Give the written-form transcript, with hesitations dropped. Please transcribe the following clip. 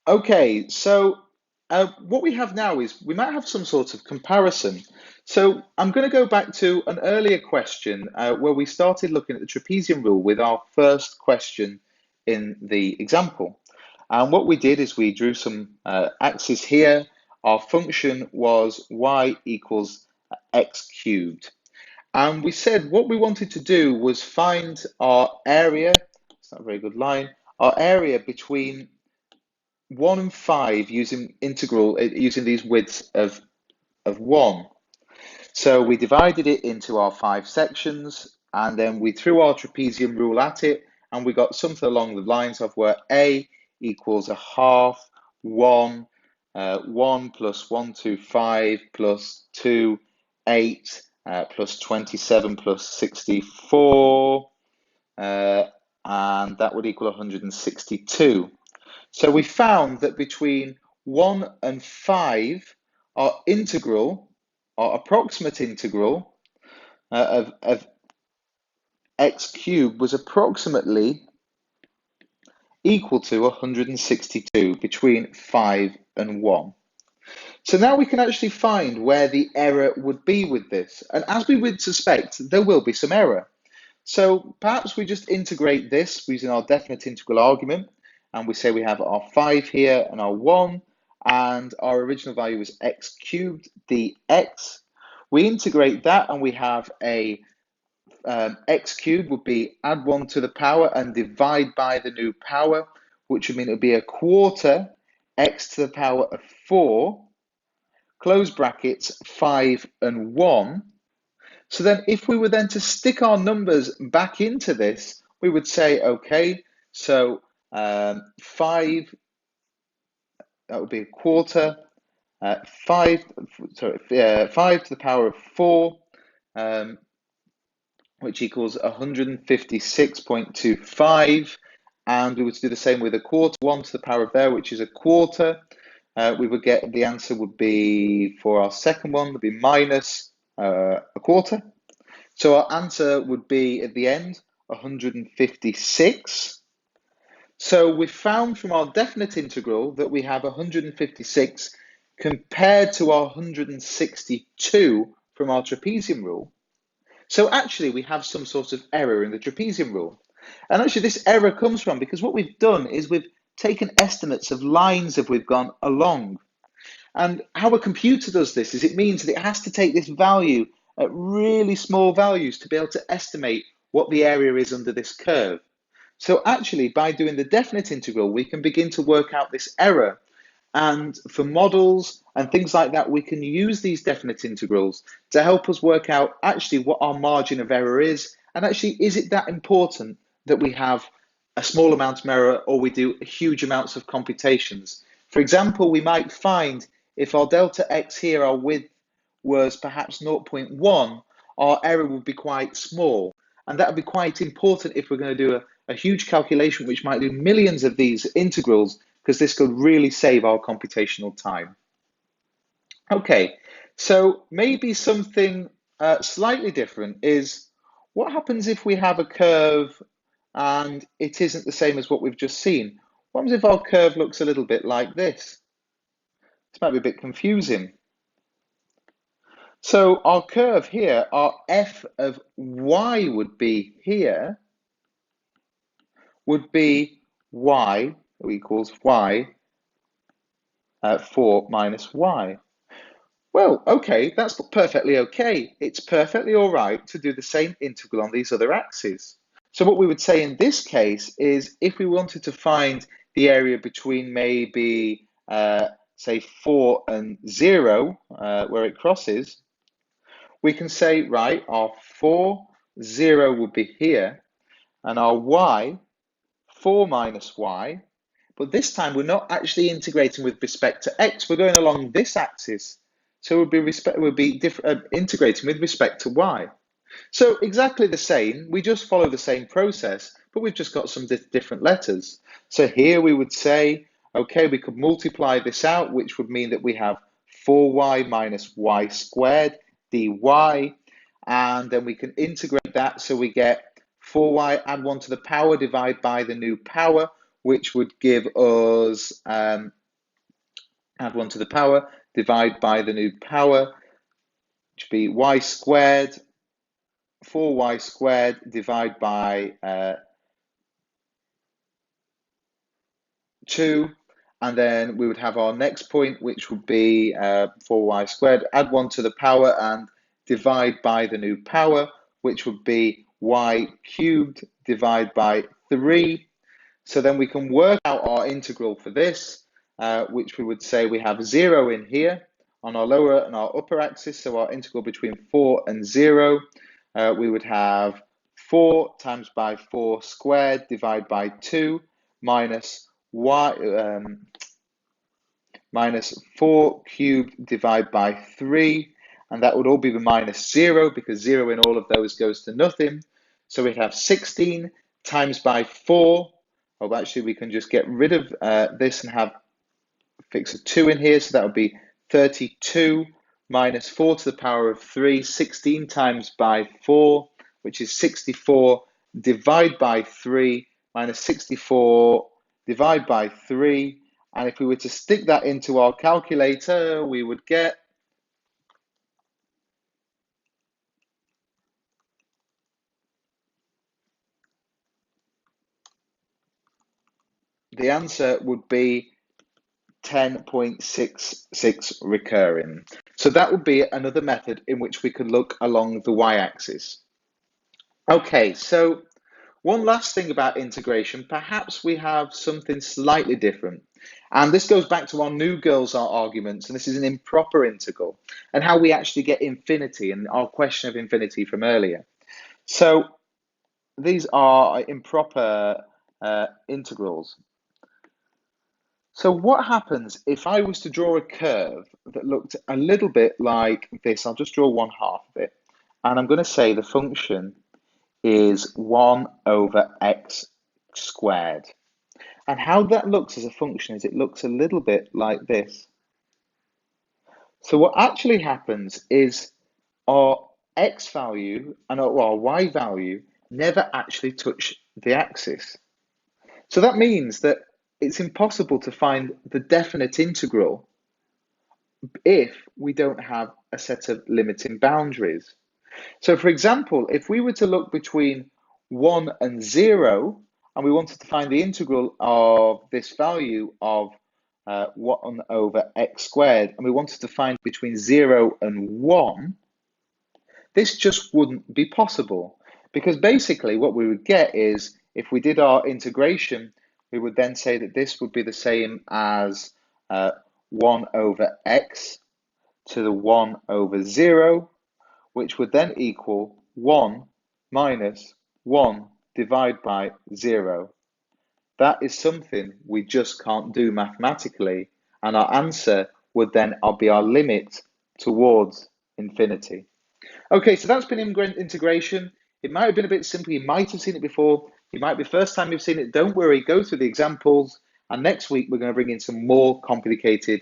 Okay, so what we have now is we might have some sort of comparison. So I'm going to go back to an earlier question where we started looking at the trapezium rule with our first question in the example. And what we did is we drew some axes here. Our function was y equals x cubed. And we said what we wanted to do was find our area, it's not a very good line, our area between 1 and 5 using integral, using these widths of 1. So we divided it into our 5 sections, and then we threw our trapezium rule at it, and we got something along the lines of where a equals a half, 1, 1 plus 1, 2, 5 plus 2, 8 plus 27 plus 64, and that would equal 162. So we found that between 1 and 5, our integral, our approximate integral of x cubed was approximately equal to 162 between 5 and 1. So now we can actually find where the error would be with this. And as we would suspect, there will be some error. So perhaps we just integrate this using our definite integral argument, and we say we have our 5 here and our 1, and our original value is x cubed dx. We integrate that, and we have a x cubed would be add 1 to the power and divide by the new power, which would mean it would be a quarter x to the power of 4, close brackets, 5 and 1. So then if we were then to stick our numbers back into this, we would say, okay, so 5, that would be a quarter, 5 to the power of 4, um, which equals 156.25. And we would do the same with a quarter, 1 to the power of there, which is a quarter. We would get the answer would be, for our second one, would be minus a quarter. So our answer would be at the end 156. So we found from our definite integral that we have 156 compared to our 162 from our trapezium rule. So actually we have some sort of error in the trapezium rule. And actually this error comes from because what we've done is we've taken estimates of lines that we've gone along. And how a computer does this is it means that it has to take this value at really small values to be able to estimate what the area is under this curve. So actually, by doing the definite integral, we can begin to work out this error. And for models and things like that, we can use these definite integrals to help us work out actually what our margin of error is. And actually, is it that important that we have a small amount of error or we do huge amounts of computations? For example, we might find if our delta x here, our width, was perhaps 0.1, our error would be quite small. And that would be quite important if we're going to do a huge calculation which might do millions of these integrals, because this could really save our computational time. Okay, so maybe something slightly different is what happens if we have a curve and it isn't the same as what we've just seen? What happens if our curve looks a little bit like this? This might be a bit confusing. So our curve here, our f of y would be here, would be y equals y 4 minus y. Well, okay, that's perfectly okay. It's perfectly all right to do the same integral on these other axes. So what we would say in this case is if we wanted to find the area between maybe, say, 4 and 0, where it crosses, we can say, right, our 4, 0 would be here, and our y, 4 minus y, but this time we're not actually integrating with respect to x, we're going along this axis. So we'll be integrating with respect to y. So exactly the same, we just follow the same process, but we've just got some different letters. So here we would say, okay, we could multiply this out, which would mean that we have 4y minus y squared dy, and then we can integrate that so we get 4y, add 1 to the power, divide by the new power, which would give us add 1 to the power, divide by the new power, which would be y squared, 4y squared, divide by 2, and then we would have our next point, which would be 4y squared, add 1 to the power and divide by the new power, which would be y cubed, divide by 3. So then we can work out our integral for this, which we would say we have 0 in here on our lower and our upper axis. So our integral between 4 and 0, we would have 4 times by 4 squared divided by 2 minus minus 4 cubed divided by 3, and that would all be the minus 0 because 0 in all of those goes to nothing. So we'd have 16 times by 4. Oh, actually, we can just get rid of this and fix a 2 in here. So that would be 32 minus 4 to the power of 3, 16 times by 4, which is 64, divide by 3, minus 64, divide by 3. And if we were to stick that into our calculator, we would get the answer would be 10.66 recurring. So that would be another method in which we could look along the y-axis. Okay, so one last thing about integration, perhaps we have something slightly different. And this goes back to our new girls' arguments, and this is an improper integral, and how we actually get infinity, and our question of infinity from earlier. So these are improper integrals. So what happens if I was to draw a curve that looked a little bit like this? I'll just draw one half of it. And I'm going to say the function is 1 over x squared. And how that looks as a function is it looks a little bit like this. So what actually happens is our x value and our y value never actually touch the axis. So that means that it's impossible to find the definite integral if we don't have a set of limiting boundaries. So for example, if we were to look between 1 and 0, and we wanted to find the integral of this value of 1 over x squared, and we wanted to find between 0 and 1, this just wouldn't be possible. Because basically what we would get is, if we did our integration, we would then say that this would be the same as 1 over x to the 1 over 0, which would then equal 1 minus 1 divided by 0. That is something we just can't do mathematically, and our answer would then be our limit towards infinity. Okay, so that's been integration. It might have been a bit simple. You might have seen it before. It might be the first time you've seen it. Don't worry, go through the examples. And next week, we're going to bring in some more complicated